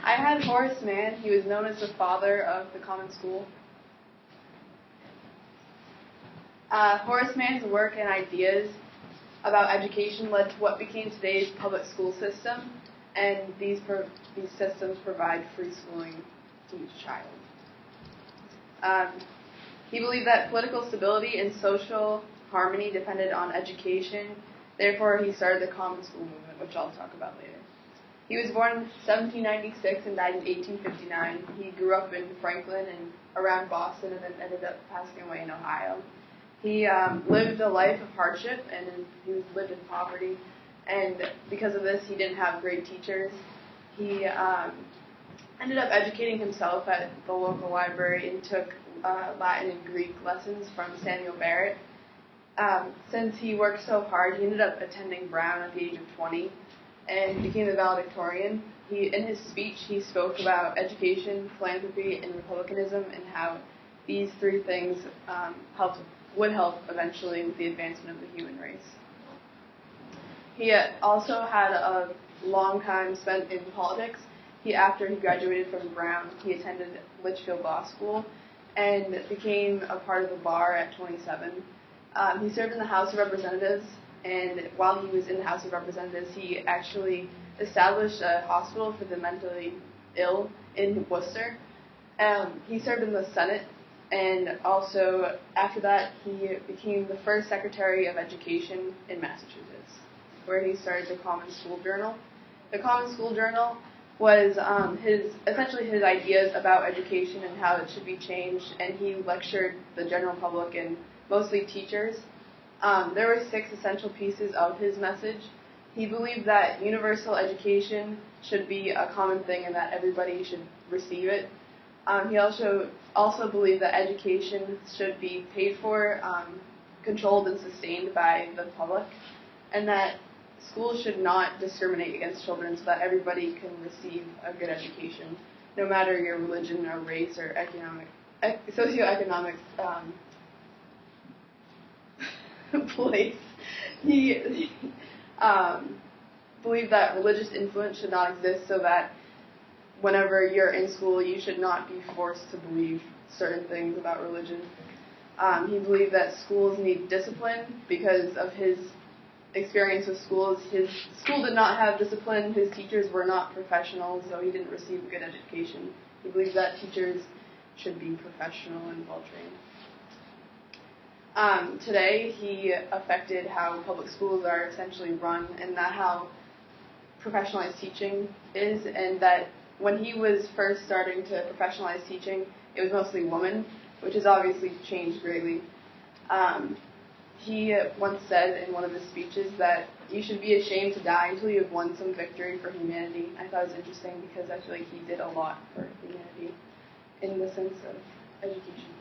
I had Horace Mann. He was known as the father of the common school. Horace Mann's work and ideas about education led to what became today's public school system, and these systems provide free schooling to each child. He believed that political stability and social harmony depended on education. Therefore, he started the common school movement, which I'll talk about later. He was born in 1796 and died in 1859. He grew up in Franklin and around Boston and then ended up passing away in Ohio. He lived a life of hardship and he lived in poverty. And because of this, he didn't have great teachers. He ended up educating himself at the local library and took Latin and Greek lessons from Samuel Barrett. Since he worked so hard, he ended up attending Brown at the age of 20 and became a valedictorian. In his speech, he spoke about education, philanthropy, and republicanism, and how these three things would help eventually with the advancement of the human race. He also had a long time spent in politics. After he graduated from Brown, he attended Litchfield Law School and became a part of the bar at 27. He served in the House of Representatives, and while he was in the House of Representatives, he actually established a hospital for the mentally ill in Worcester. He served in the Senate, and also after that, he became the first Secretary of Education in Massachusetts, where he started the Common School Journal. The Common School Journal was essentially his ideas about education and how it should be changed, and he lectured the general public and mostly teachers. There were 6 essential pieces of his message. He believed that universal education should be a common thing and that everybody should receive it. He also believed that education should be paid for, controlled and sustained by the public, and that schools should not discriminate against children so that everybody can receive a good education, no matter your religion or race or socioeconomic place. He believed that religious influence should not exist, so that whenever you're in school, you should not be forced to believe certain things about religion. He believed that schools need discipline because of his experience with schools. His school did not have discipline. His teachers were not professionals, so he didn't receive a good education. He believed that teachers should be professional and well-trained. Today, he affected how public schools are essentially run and that how professionalized teaching is, and that when he was first starting to professionalize teaching, it was mostly women, which has obviously changed greatly. He once said in one of his speeches that you should be ashamed to die until you have won some victory for humanity. I thought it was interesting because I feel like he did a lot for humanity in the sense of education.